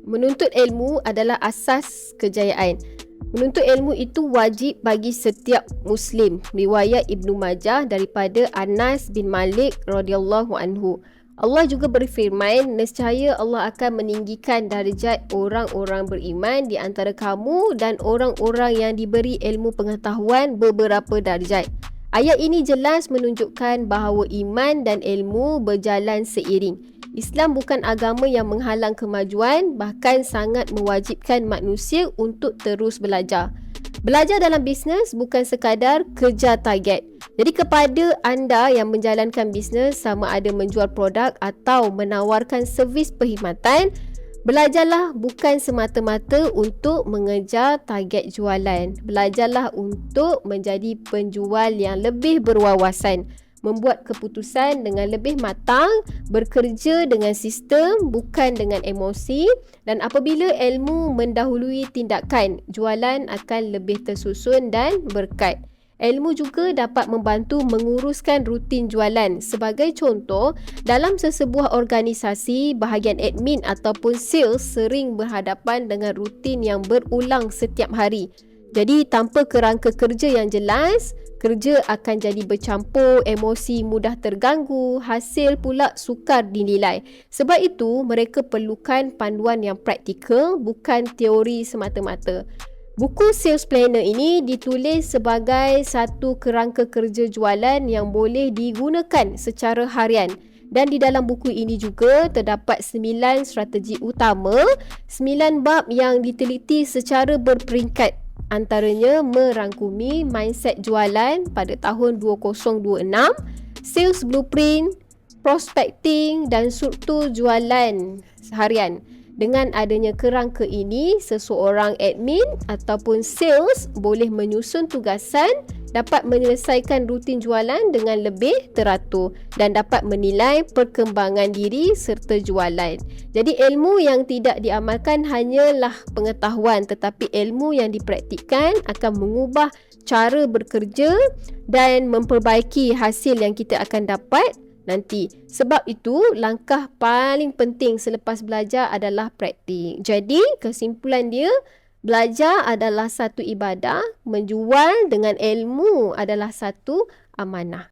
Menuntut ilmu adalah asas kejayaan. Menuntut ilmu itu wajib bagi setiap Muslim. Riwayat Ibnu Majah daripada Anas bin Malik radhiyallahu anhu. Allah juga berfirman, nescaya Allah akan meninggikan darjat orang-orang beriman di antara kamu dan orang-orang yang diberi ilmu pengetahuan beberapa darjat. Ayat ini jelas menunjukkan bahawa iman dan ilmu berjalan seiring. Islam bukan agama yang menghalang kemajuan, bahkan sangat mewajibkan manusia untuk terus belajar. Belajar dalam bisnes bukan sekadar kejar target. Jadi kepada anda yang menjalankan bisnes, sama ada menjual produk atau menawarkan servis perkhidmatan, belajarlah bukan semata-mata untuk mengejar target jualan. Belajarlah untuk menjadi penjual yang lebih berwawasan, membuat keputusan dengan lebih matang, bekerja dengan sistem bukan dengan emosi, dan apabila ilmu mendahului tindakan, jualan akan lebih tersusun dan berkat. Ilmu juga dapat membantu menguruskan rutin jualan. Sebagai contoh, dalam sesebuah organisasi, bahagian admin ataupun sales sering berhadapan dengan rutin yang berulang setiap hari. Jadi, tanpa kerangka kerja yang jelas, kerja akan jadi bercampur, emosi mudah terganggu, hasil pula sukar dinilai. Sebab itu, mereka perlukan panduan yang praktikal, bukan teori semata-mata. Buku Sales Planner ini ditulis sebagai satu kerangka kerja jualan yang boleh digunakan secara harian. Dan di dalam buku ini juga terdapat 9 strategi utama, 9 bab yang diteliti secara berperingkat. Antaranya merangkumi mindset jualan pada tahun 2026, sales blueprint, prospecting dan struktur jualan harian. Dengan adanya kerangka ini, seseorang admin ataupun sales boleh menyusun tugasan, dapat menyelesaikan rutin jualan dengan lebih teratur dan dapat menilai perkembangan diri serta jualan. Jadi ilmu yang tidak diamalkan hanyalah pengetahuan, tetapi ilmu yang dipraktikkan akan mengubah cara bekerja dan memperbaiki hasil yang kita akan dapat nanti. Sebab itu, langkah paling penting selepas belajar adalah praktik. Jadi, kesimpulan dia, belajar adalah satu ibadah, menjual dengan ilmu adalah satu amanah.